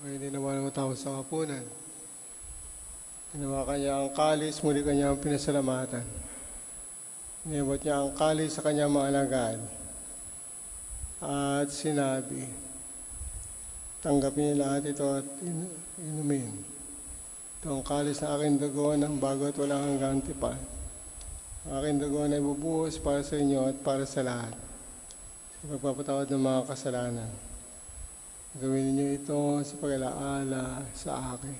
Hindi naman matawag sa kapunan. Ginawa kanya ang kalis, muli kanya ang pinasalamatan. Inibot niya ang kalis sa kanyang mga alagad. At sinabi, tanggapin niyo lahat ito at inumin. Ito ang kalis na aking dugo ng bago at walang hanggang tipan. Ang aking dugo na ibubuhos para sa inyo at para sa lahat. Sa pagpapatawad ng mga kasalanan. Gawin niyo ito sa pag-alaala sa akin.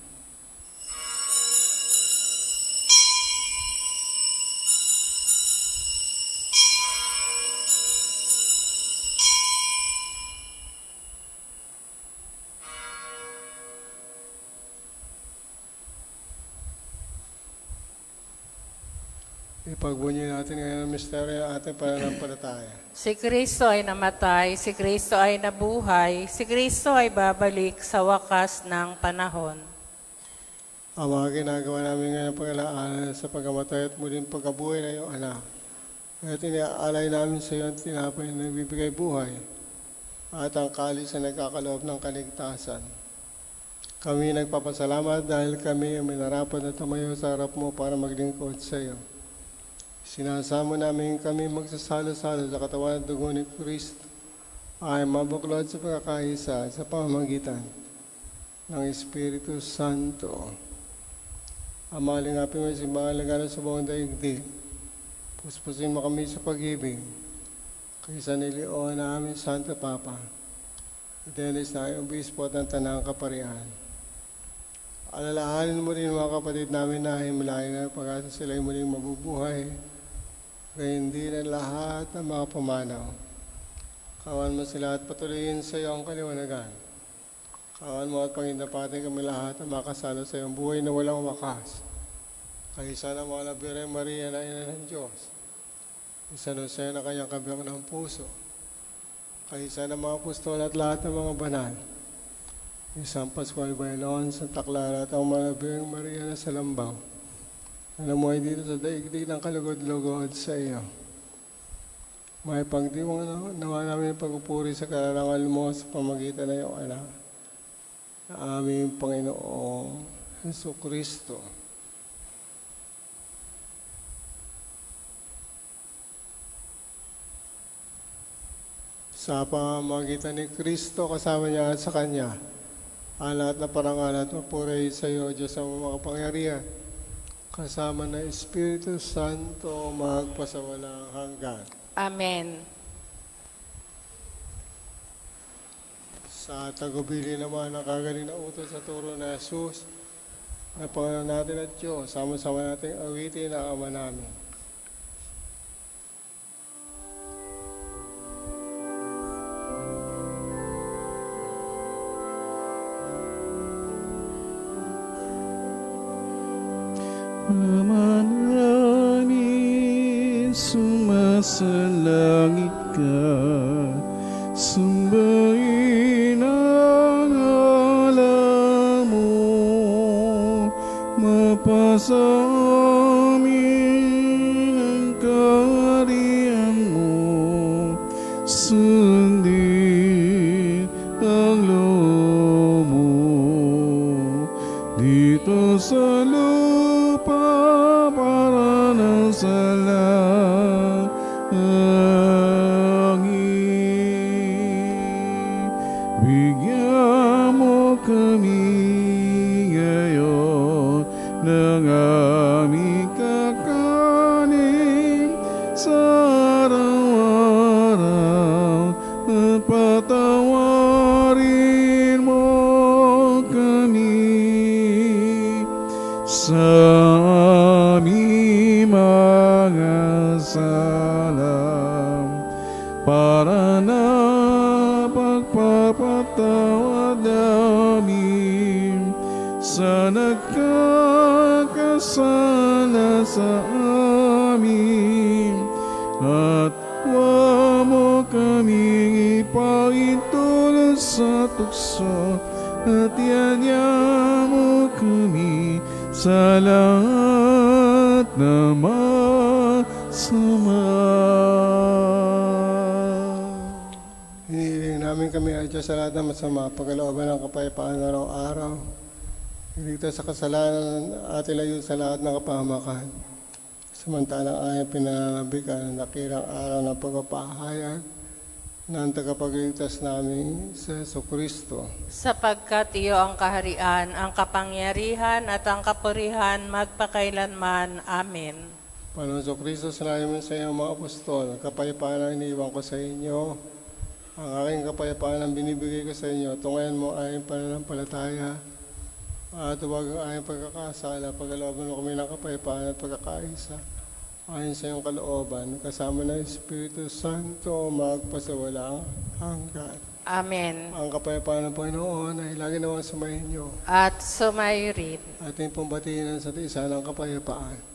Ipagbunyi natin ngayon ang misteryo ng ating pananampalataya. Si Kristo ay namatay, si Kristo ay nabuhay, si Kristo ay babalik sa wakas ng panahon. Ang mga ginagawa namin ngayon pag-alaala sa pagkamatay at muling pagkabuhay ng iyong anak. Kaya tiniaalay namin sa iyo ang tinapay na nagbibigay buhay at ang kalis na nagkakaloob ng kaligtasan. Kami nagpapasalamat dahil kami ay minarapat na tumayo sa harap mo para maglingkod sa iyo. Sinasamo namin kami magsasalo-salo sa katawan at dugo ni Kristo ay mabuklod sa pagkakaisa sa pamamagitan ng Espiritu Santo. Amalingapin mo yung simbahan lagana sa buong daigdig. Puspusin mo kami sa pag-ibig. Kay San Leon na aming Santo Papa. Dennis na yung bispo at ng Tanang Kaparian. Alalahanin mo rin mga kapatid namin na himalayan na pag-asa sila'y muling mabubuhay. Kaya hindi na lahat ng mga pumanaw. Kawan mo sila at patuloyin sa iyo ang kaliwanagan. Kawan mo at Panginoon kami lahat na makasalo sa iyong buhay na walang wakas. Kaisa ng mga Birhen Maria na ina ng Diyos. Isa Jose na kanyang kabiyak ng puso. Kaisa ng mga apostol at lahat ng mga banal. Isang Pascual Bailon, Santa Clara at ang mga Birhen Maria na sa Lambaw. Namuhay dito sa daigdig ng kalugod-lugod sa iyo. May pagdiwang nawa namin pagpupuri sa kararangal mo sa pamagitan ng iyong anak, na aming Panginoong Jesucristo. Sa pamamagitan ni Kristo kasama niya at sa Kanya, ang lahat na parangal at mapuri sa iyo, Diyos ang makapangyarihan, kasama ng Espiritu Santo magpasawalang hanggan. Amen. Sa tagubili naman ng kagaling na utos sa turo na Jesus, na Panginoon natin at Diyos, sama-sama nating awitin ang Ama namin. Ama namin, sumasalangit ka, sumbahin ang ngalan mo, mapasa amin ang kaharian mo, sundin ang loob mo, dito sa lupa para ng sa langit. Bigyan mo kami ngayon ng aming kakanin sa araw-araw at patawarin mo kami sa aming mga sala, para na pagpapatawad namin sa nagkakasala sa amin, at huwag mo kaming ipahintulot sa tukso, at yanya mo kami sa lahat na masama. Hinihiling namin kami at Diyos sa lahat ng masama, pagkalooban ng kapayapaan araw-araw. Iligtas sa kasalanan at ilayo sa lahat ng kapahamakan. Samantalang ayang pinananabikan ng dakilang araw ng pagpapahayag ng tagapagligtas namin sa Jesucristo. Sapagkat iyo ang kaharian, ang kapangyarihan at ang kapurihan magpakailanman. Amen. Panginoon Jesucristo, sinabi mo sa iyong mga apostol, kapayapaan ang iniwan ko sa inyo. Ang aking kapayapaan ang binibigay ko sa inyo. Tungayan mo ay pananampalataya at huwag ang aking pagkakasala. Pagkalooban mo kami ng kapayapaan at pagkakaisa. Ayon sa iyong kalooban, kasama ng Espiritu Santo, magpasawalang hanggan. Amen. Ang kapayapaan ng Panginoon ay lagi naman sumayin niyo. At sumayo rin. Ating pambatiin sa isa ng kapayapaan.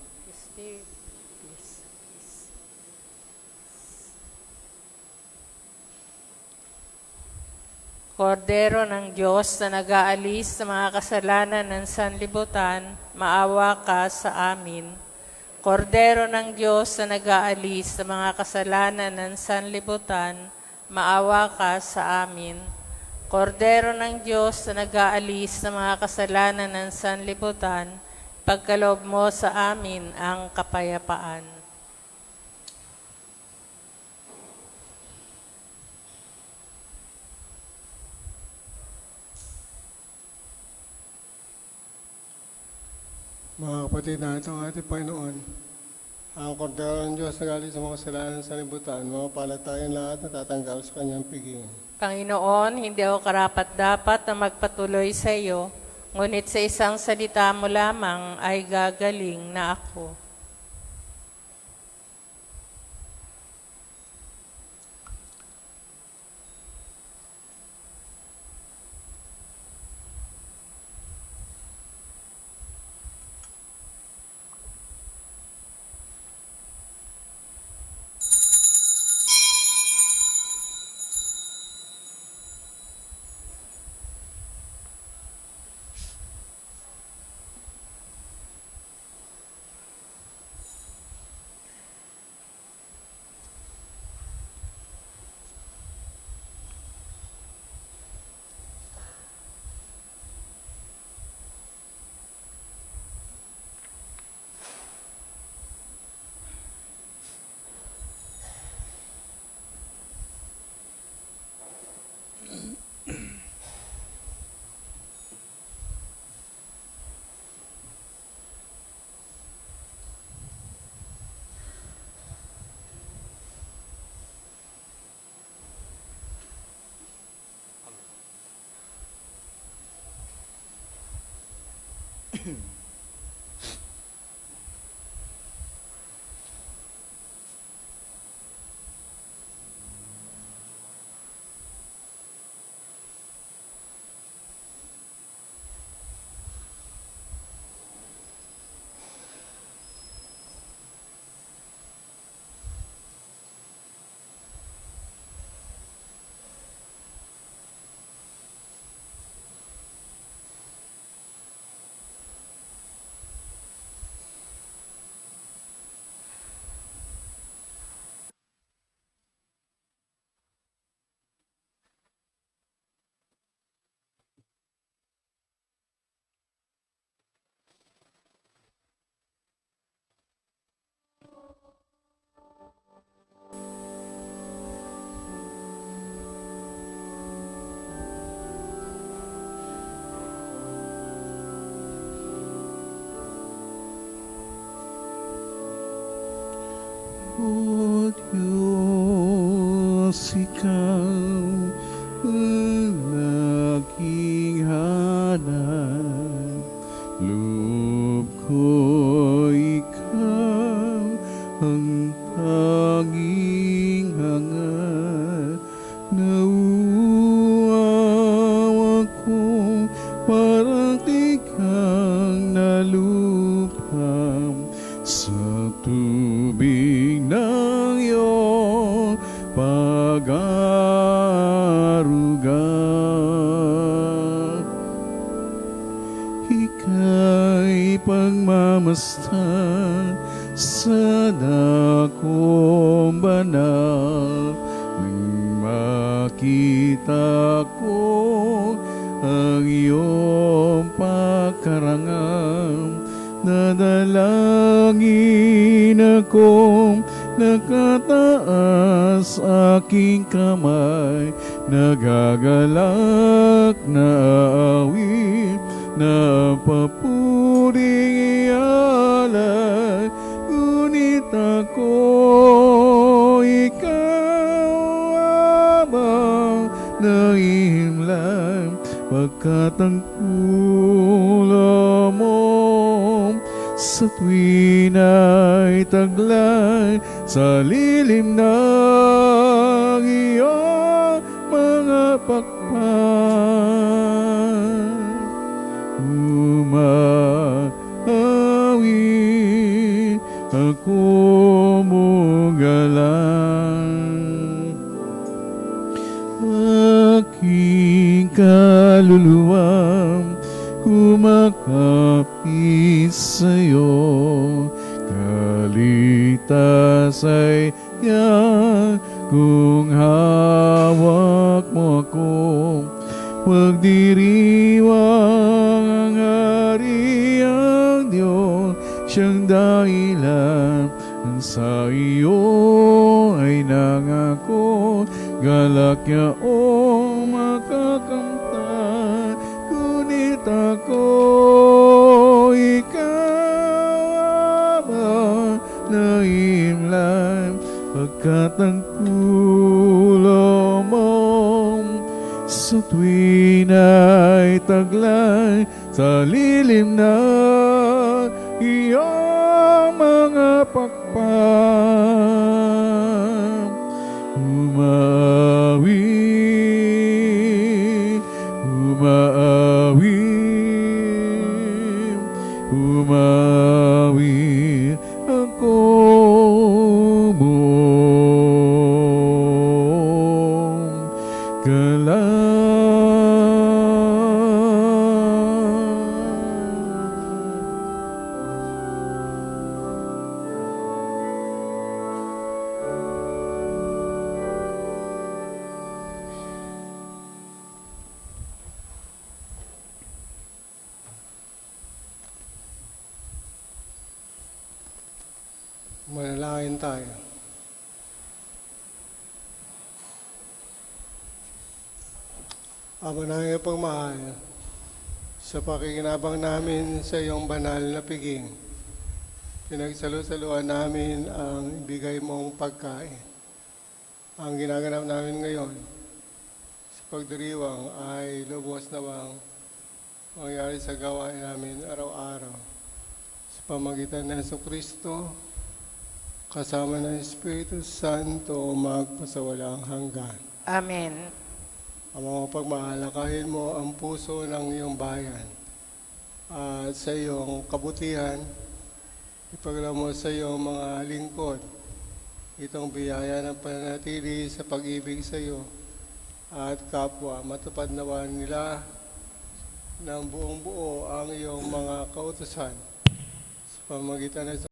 Kordero ng Diyos na nag-aalis sa mga kasalanan ng sanlibutan, maawa ka sa amin. Kordero ng Diyos na nag-aalis sa mga kasalanan ng sanlibutan, maawa ka sa amin. Kordero ng Diyos na nag-aalis sa mga kasalanan ng sanlibutan, pagkaloob mo sa amin ang kapayapaan. Mga kapatid na ito, ating Panginoon, ang kordero ng Diyos na galing sa mga kasalanan sa libutan, mga palatayan lahat na tatanggal sa kanyang piging. Panginoon, hindi ako karapat-dapat na magpatuloy sa iyo, ngunit sa isang salita mo lamang ay gagaling na ako. O Diyos, ikaw ang aking hanap. Loob ko ikaw ang tanging hangat. Nauuhaw ako parang tigang na lupa sa tubig ng iyong pag-aaruga. Ika'y pagmamasdan sa dakong banal. Nang makita ko ang iyong pagkarangal, nadalangin akong nakataas aking kamay, nagagalak na awit, na papuring ialay. Ngunit ako, ikaw abang nahimlay, pagkat ang tula mo sa tuwin ay taglay sa lilim ng iyong mga pakpan. Umaawit ako mong galang, aking kaluluwa kumakapit sa'yo. Kaligtas ay yan kung hawak mo ako. Huwag diriwang ang hari ang Diyos, siyang dahilan ang sa iyo ay nangako. Galak niya o makakamtan, ngunit ako, ikaw katangkulo mo sa tuwin ay taglay sa lilim na iyong mga pakpak. Umawi, umawi, umawi ako mong Manalangin tayo. Ama namin pagmahal, sa pakikinabang namin sa iyong banal na piging, pinagsalo-saluan namin ang ibigay mong pagkain. Ang ginaganap namin ngayon sa pagdiriwang ay lubos na bang mangyari sa gawain namin araw-araw. Sa pamagitan ng Jesucristo, kasama ng Espiritu Santo, magpasawalang hanggan. Amen. Ama, pagmaalakahin mo ang puso ng iyong bayan at sa iyong kabutihan, ipagla mo sa iyong mga lingkod itong biyaya ng pananatili sa pag-ibig sa iyo at kapwa. Matupad nawa nila ng buong buo ang iyong mga kautusan sa pamagitan ng